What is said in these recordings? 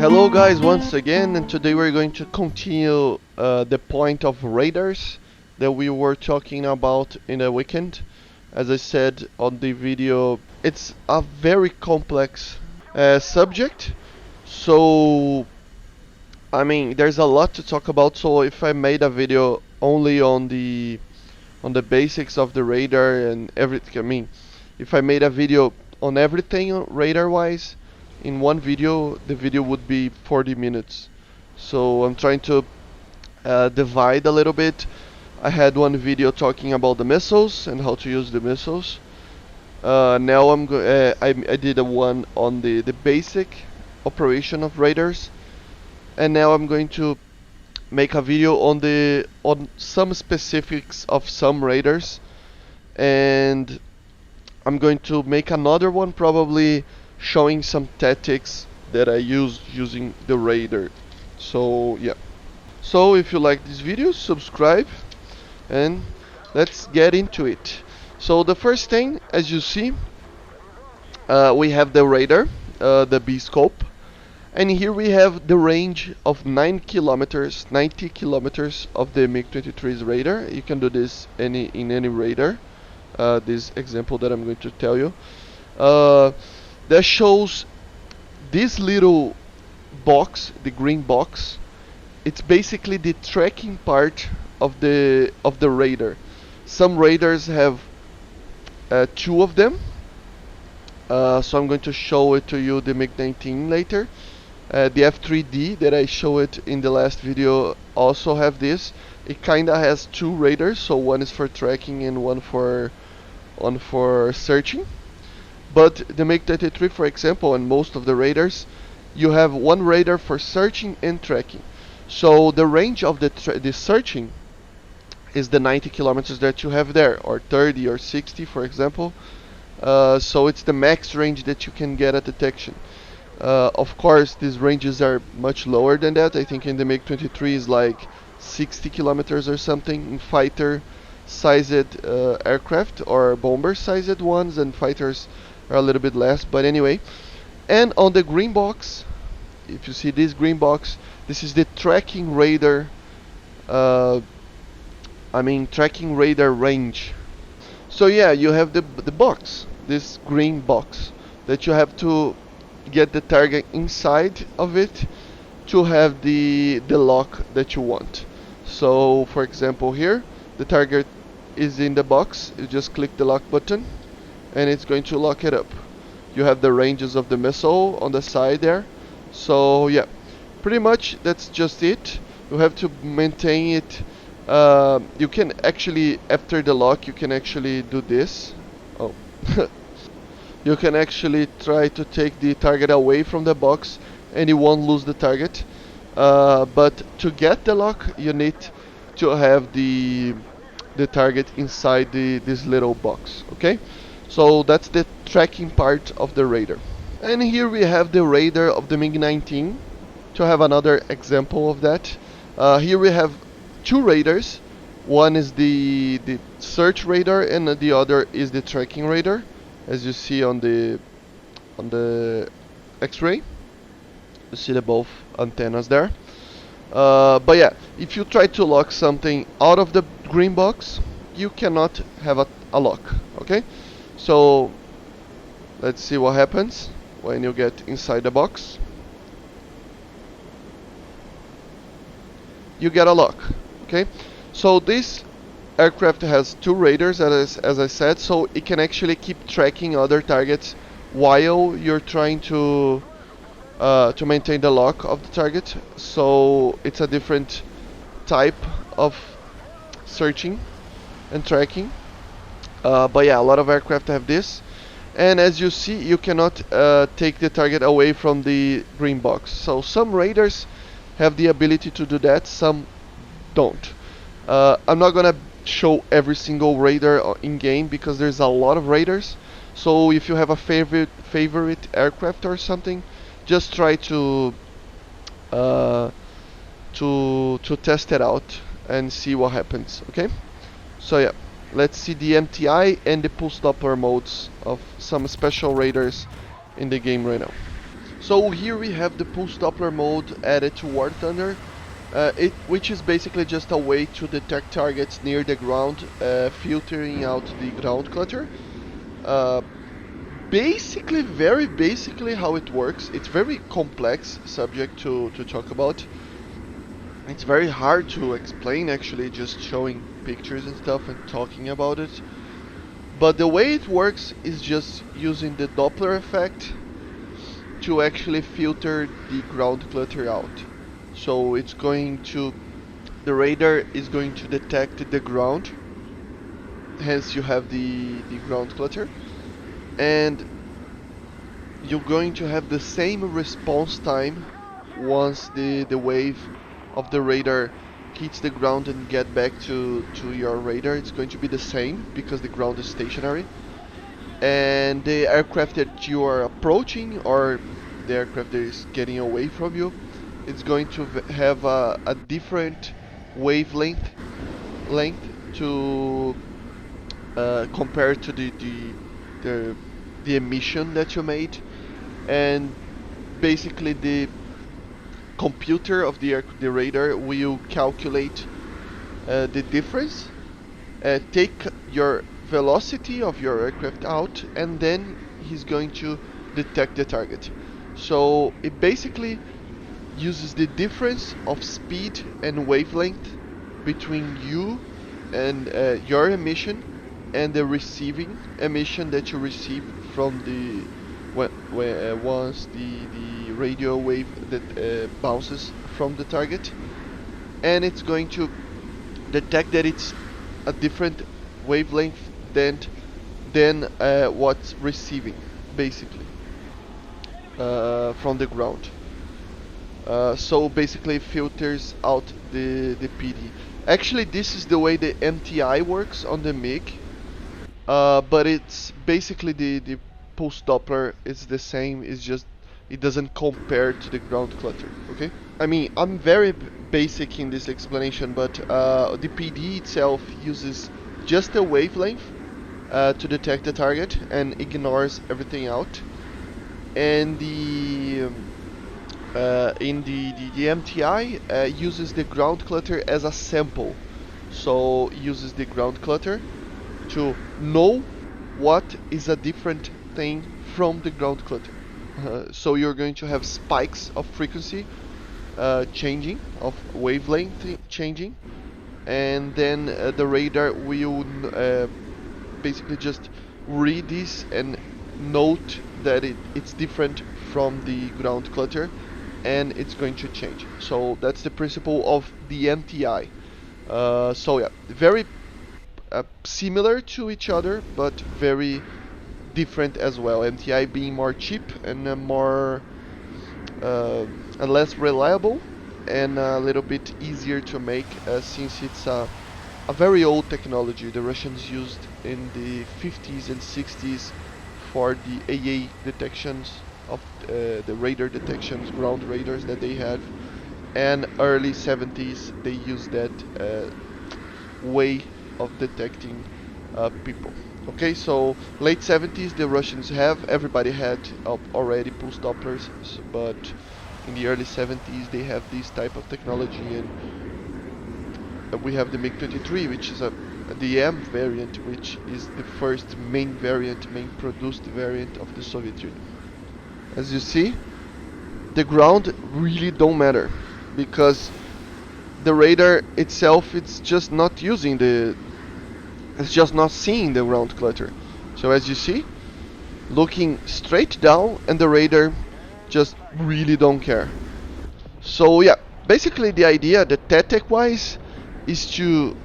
Hello guys once again, and today we're going to continue the point of radars that we were talking about in the weekend. As I said on the video, it's a very complex subject, so I mean there's a lot to talk about. So if I made a video only on the basics of the radar and everything, I mean if I made a video on everything radar wise, in one video the video would be 40 minutes. So I'm trying to divide a little bit. I had one video talking about the missiles and how to use the missiles. Now I did a one on the basic operation of radars, and now I'm going to make a video on some specifics of some radars, and I'm going to make another one probably showing some tactics that I use using the radar. So yeah. So if you like this video, subscribe and let's get into it. So the first thing, as you see, we have the radar, the B scope, and here we have the range of 90 kilometers of the MiG-23's radar. You can do this in any radar. This example that I'm going to tell you, that shows this little box, the green box. It's basically the tracking part of the radar. Some radars have two of them, so I'm going to show it to you, the MiG-19 later. The F3D that I showed in the last video also have this. It kinda has two radars, so one is for tracking and one for searching. But the MiG-23, for example, and most of the radars, you have one radar for searching and tracking. So the range of the searching is the 90 kilometers that you have there, or 30 or 60, for example. So it's the max range that you can get at detection. Of course, these ranges are much lower than that. I think in the MiG-23 is like 60 kilometers or something in fighter-sized aircraft, or bomber-sized ones, and fighters are a little bit less. But anyway, and on the green box, if you see this green box, this is the tracking radar. Tracking radar range. So yeah, you have the box, this green box, that you have to get the target inside of it to have the lock that you want. So for example here, the target is in the box. You just click the lock button and it's going to lock it up. You have the ranges of the missile on the side there. So yeah, pretty much that's just it. You have to maintain it. You can actually, after the lock, you can actually do this. Oh. You can actually try to take the target away from the box and you won't lose the target. But to get the lock, you need to have the target inside this little box. Okay, so that's the tracking part of the radar. And here we have the radar of the MiG-19. To have another example of that, here we have two radars. One is the search radar and the other is the tracking radar, as you see on the X-ray. You see the both antennas there. But yeah, if you try to lock something out of the green box, you cannot have a lock. Okay, so let's see what happens when you get inside the box. You get a lock. Okay, so this aircraft has two radars, as I said, so it can actually keep tracking other targets while you're trying to maintain the lock of the target. So it's a different type of searching and tracking. But yeah, a lot of aircraft have this. And as you see, you cannot take the target away from the green box. So some radars have the ability to do that, some don't. I'm not gonna show every single radar in game because there's a lot of radars. So if you have a favorite aircraft or something, just try to test it out and see what happens. Okay, so yeah, let's see the MTI and the pulse Doppler modes of some special radars in the game right now. So here we have the pulse Doppler mode added to War Thunder, which is basically just a way to detect targets near the ground, filtering out the ground clutter. Uh, very basically how it works. It's very complex subject to talk about. It's very hard to explain actually, just showing pictures and stuff and talking about it. But the way it works is just using the Doppler effect to actually filter the ground clutter out. So it's going to, the radar is going to detect the ground, hence you have the ground clutter, and you're going to have the same response time once the wave of the radar hits the ground and get back to your radar. It's going to be the same because the ground is stationary. And the aircraft that you are approaching or the aircraft that is getting away from you, it's going to have a different wavelength to compared to the the emission that you made. And basically the computer of the radar will calculate the difference, take your velocity of your aircraft out, and then he's going to detect the target. So it basically uses the difference of speed and wavelength between you and your emission and the receiving emission that you receive from the once the radio wave that bounces from the target, and it's going to detect that it's a different wavelength than what's receiving basically from the ground. So basically filters out the PD. Actually, this is the way the MTI works on the MiG, but it's basically the pulse Doppler is the same. It's just it doesn't compare to the ground clutter. Okay. I mean, I'm very basic in this explanation, but the PD itself uses just a wavelength to detect the target and ignores everything out. And the in the MTI uses the ground clutter as a sample. So uses the ground clutter to know what is a different thing from the ground clutter. So you're going to have spikes of frequency changing, of wavelength changing, and then the radar will basically just read this and note that it's different from the ground clutter, and it's going to change. So that's the principle of the MTI. So yeah, very similar to each other, but very different as well. MTI being more cheap and more less reliable and a little bit easier to make, since it's a very old technology the Russians used in the 50s and 60s for the AA detections of the radar detections, ground radars that they had, and early 70s they used that way of detecting people. Okay, so late 70s the Russians everybody had already pulse Dopplers, but in the early 70s they have this type of technology, and we have the MiG-23, which is the M variant, which is the first main produced variant of the Soviet Union. As you see, the ground really don't matter, because the radar itself, it's just not seeing the ground clutter. So as you see, looking straight down, and the radar just really don't care. So yeah, basically the idea, the tactic wise, is to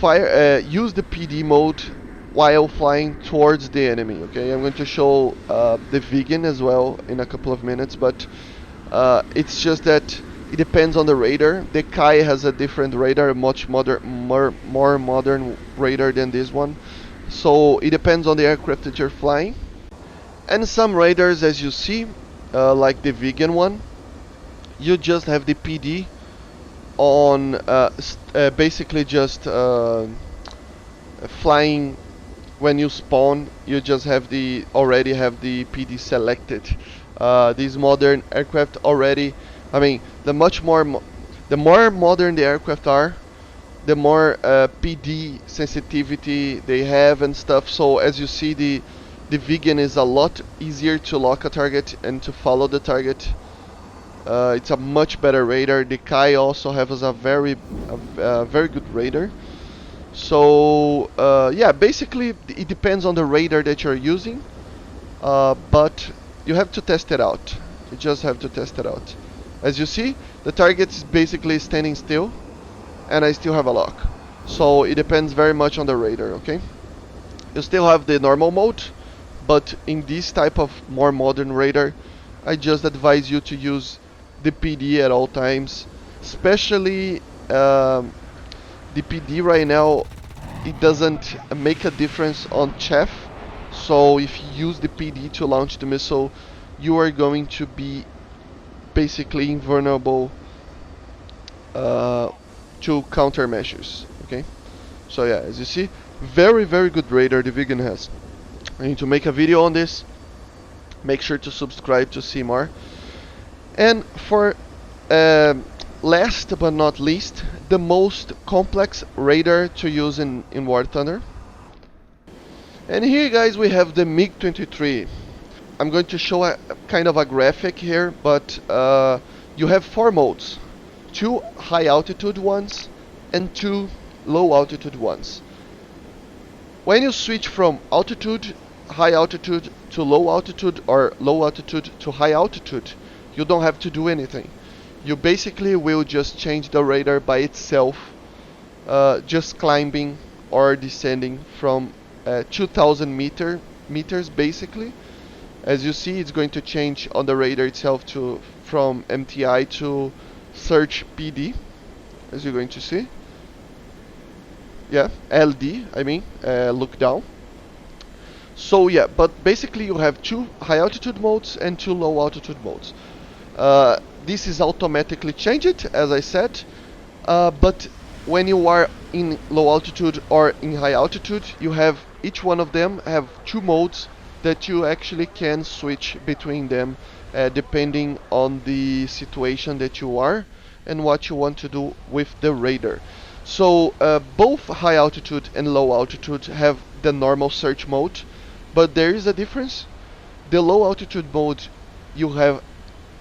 use the PD mode while flying towards the enemy. Okay, I'm going to show the vegan as well in a couple of minutes, but it's just that it depends on the radar. The Kai has a different radar, a much more modern radar than this one. So it depends on the aircraft that you're flying. And some radars, as you see, like the vegan one, you just have the PD on basically just flying when you spawn, you just have the already have the PD selected. These modern aircraft already, I mean, the more modern the aircraft are, the more PD sensitivity they have and stuff. So as you see, the vegan is a lot easier to lock a target and to follow the target. It's a much better radar. The Kai also has a very good radar. So yeah, basically it depends on the radar that you're using, but you have to test it out. You just have to test it out. As you see, the target is basically standing still, and I still have a lock. So it depends very much on the radar, okay? You still have the normal mode, but in this type of more modern radar, I just advise you to use the PD at all times, especially the PD right now. It doesn't make a difference on chaff, so if you use the PD to launch the missile, you are going to be basically invulnerable to countermeasures. Okay, so yeah, as you see, very good radar the vegan has. I need to make a video on this. Make sure to subscribe to see more. And for last but not least, the most complex radar to use in War Thunder. And here, guys, we have the MiG-23. I'm going to show a kind of a graphic here, but you have 4 modes. 2 high altitude ones and 2 low altitude ones. When you switch from altitude, high altitude to low altitude, or low altitude to high altitude, you don't have to do anything. You basically will just change the radar by itself, just climbing or descending from 2000 meters basically. As you see, it's going to change on the radar itself from MTI to search PD, as you're going to see. Yeah, LD, I mean, look down. So yeah, but basically you have 2 high altitude modes and 2 low altitude modes. This is automatically changed, as I said, but when you are in low altitude or in high altitude, you have each one of them have 2 modes that you actually can switch between them, depending on the situation that you are and what you want to do with the radar. So both high altitude and low altitude have the normal search mode, but there is a difference. The low altitude mode, you have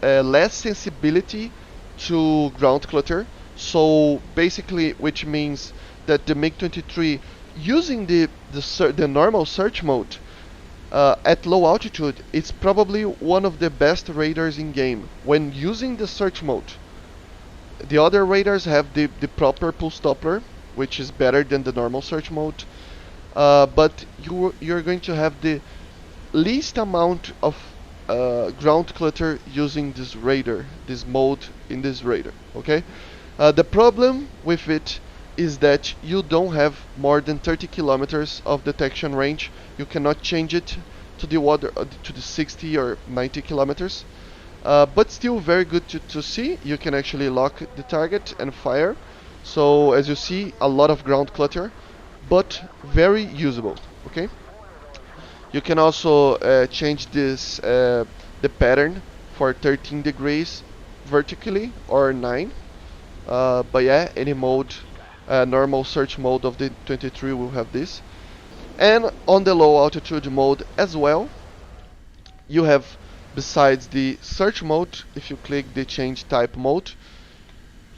less sensibility to ground clutter, so basically, which means that the MiG-23 using the normal search mode at low altitude, it's probably one of the best radars in game when using the search mode. The other radars have the proper pulse Doppler, which is better than the normal search mode, but you're going to have the least amount of ground clutter using this radar, this mode in this radar. Okay, the problem with it is that you don't have more than 30 kilometers of detection range. You cannot change it to the 60 or 90 kilometers, but still very good to see. You can actually lock the target and fire. So as you see, a lot of ground clutter, but very usable. Okay. You can also change this the pattern for 13 degrees vertically or 9. But yeah, any mode, normal search mode of the 23 will have this. And on the low altitude mode as well, you have, besides the search mode, if you click the change type mode,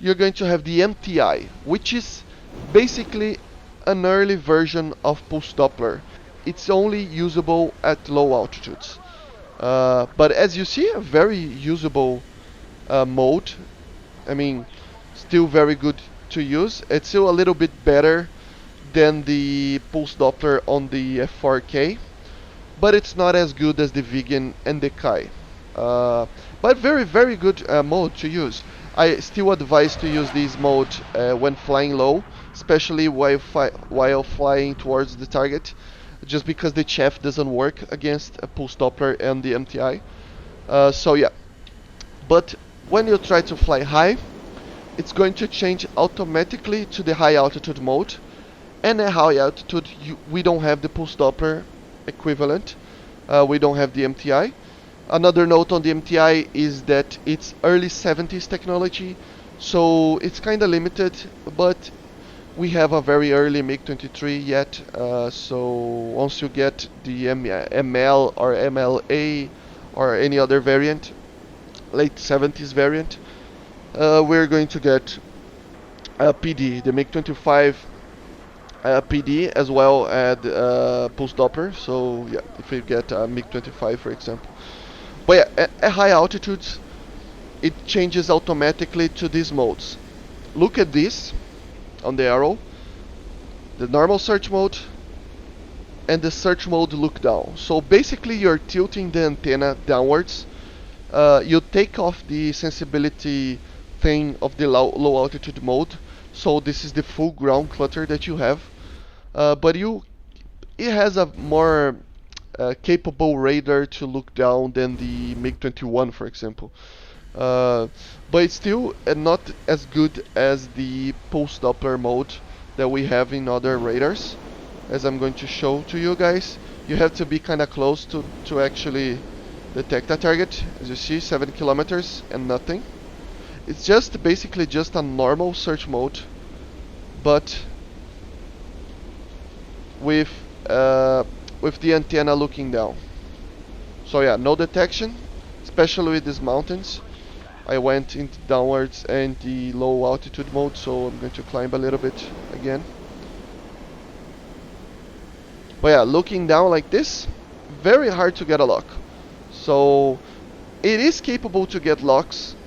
you're going to have the MTI, which is basically an early version of pulse Doppler. It's only usable at low altitudes. But as you see, a very usable mode. I mean, still very good to use. It's still a little bit better than the pulse Doppler on the F4K, but it's not as good as the Vegan and the Kai. But very good mode to use. I still advise to use this mode when flying low, especially while flying towards the target, just because the chaff doesn't work against a pulse Doppler and the MTI. So yeah, but when you try to fly high, it's going to change automatically to the high altitude mode, And at high altitude, we don't have the pulse Doppler equivalent. We don't have the MTI. Another note on the MTI is that it's early 70s technology, so it's kind of limited, but we have a very early MiG-23 yet, so once you get the ML or MLA or any other variant, late 70s variant, we're going to get PD, the MiG-25 PD as well as pulse Doppler. So yeah, if we get a MiG-25 for example. But yeah, at high altitudes, it changes automatically to these modes. Look at this on the arrow, the normal search mode and the search mode look down. So basically you're tilting the antenna downwards. You take off the sensibility thing of the low altitude mode. So this is the full ground clutter that you have. But it has a more capable radar to look down than the MiG-21 for example. But it's still not as good as the pulse Doppler mode that we have in other radars, as I'm going to show to you guys. You have to be kind of close to actually detect a target. As you see, 7 kilometers and nothing. It's just basically just a normal search mode, but with the antenna looking down. So yeah, no detection, especially with these mountains. I went into downwards and the low altitude mode, so I'm going to climb a little bit again. But yeah, looking down like this, very hard to get a lock. So it is capable to get locks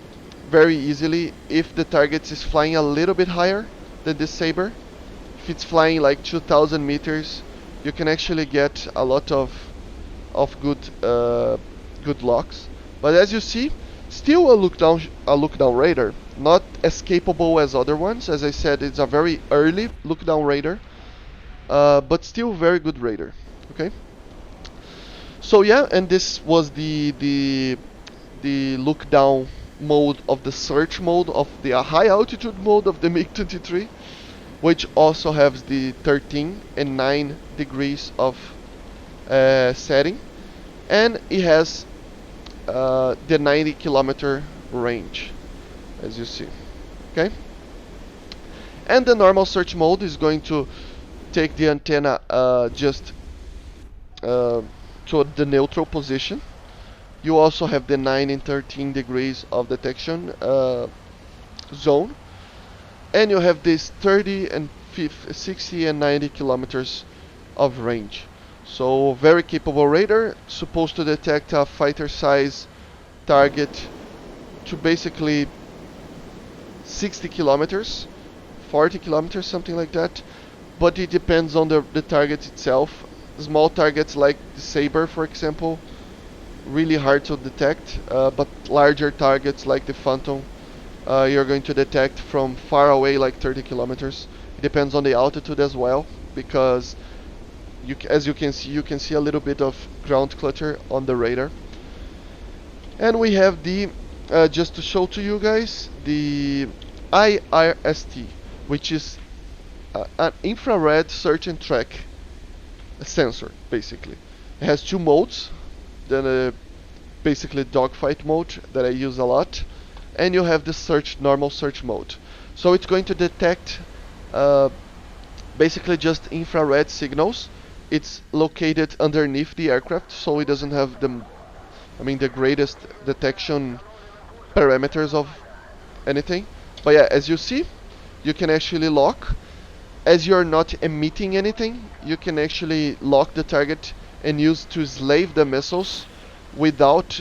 very easily if the target is flying a little bit higher than this Sabre. If it's flying like 2,000 meters, you can actually get a lot of good locks. But as you see, still a look down radar, not as capable as other ones. As I said, it's a very early look down radar, but still very good radar. Okay. So yeah, and this was the look down mode of the search mode of the high altitude mode of the MiG-23, which also has the 13 and 9 degrees of setting, and it has the 90 kilometer range, as you see. Okay, and the normal search mode is going to take the antenna just to the neutral position. You also have the 9 and 13 degrees of detection zone, and you have this 30 and 60 and 90 kilometers of range. So very capable radar, supposed to detect a fighter size target to basically 60 kilometers, 40 kilometers, something like that. But it depends on the target itself. Small targets like the Sabre, for example, really hard to detect, but larger targets like the Phantom, you're going to detect from far away, like 30 kilometers. It depends on the altitude as well, because as you can see a little bit of ground clutter on the radar. And we have the just to show to you guys, the IRST, which is an infrared search and track sensor. Basically, it has two modes. Then basically dogfight mode that I use a lot, and you have the normal search mode. So it's going to detect basically just infrared signals. It's located underneath the aircraft, so it doesn't have the greatest detection parameters of anything. But yeah, as you see, you can actually lock. As you're not emitting anything, you can actually lock the target and use to slave the missiles without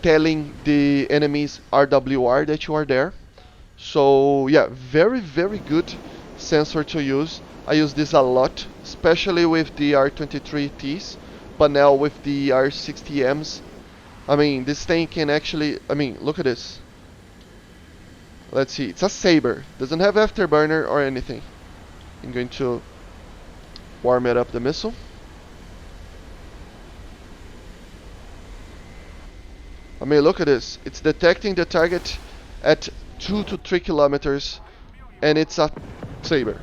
telling the enemy's RWR that you are there. So yeah, very good sensor to use. I use this a lot, especially with the R23Ts, but now with the R60Ms. This thing can actually, look at this. Let's see, it's a Sabre, doesn't have afterburner or anything. I'm going to warm it up, the missile. Look at this, it's detecting the target at 2 to 3 kilometers, and it's a saber.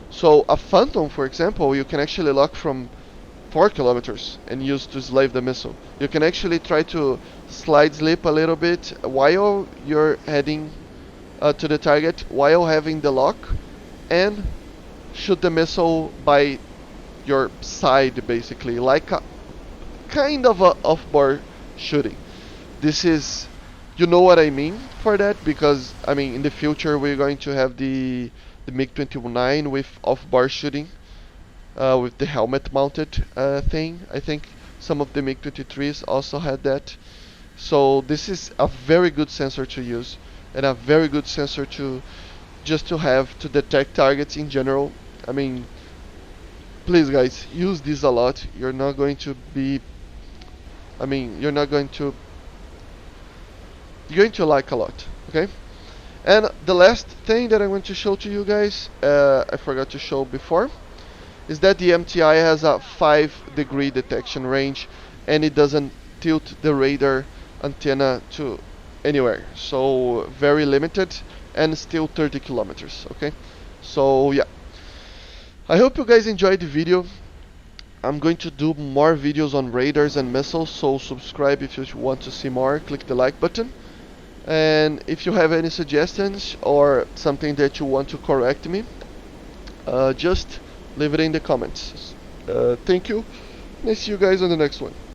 So a phantom, for example, you can actually lock from 4 kilometers and use to slave the missile. You can actually try to slide slip a little bit while you're heading to the target, while having the lock, and shoot the missile by your side, basically, like a kind of a off-bar shooting. This is, you know what I mean for that, because I mean in the future we're going to have the MiG-29 with off-bar shooting, with the helmet mounted thing. I think some of the MiG-23s also had that. So this is a very good sensor to use, and a very good sensor to just to have to detect targets in general. I mean, please guys, use this a lot. You're not going to be, I mean, you're going to like a lot, okay? And the last thing that I want to show to you guys, I forgot to show before, is that the MTI has a 5-degree detection range, and it doesn't tilt the radar antenna to anywhere. So very limited, and still 30 kilometers, okay? So yeah, I hope you guys enjoyed the video. I'm going to do more videos on radars and missiles, so subscribe if you want to see more. Click the like button. And if you have any suggestions or something that you want to correct me, just leave it in the comments. Thank you, and see you guys on the next one.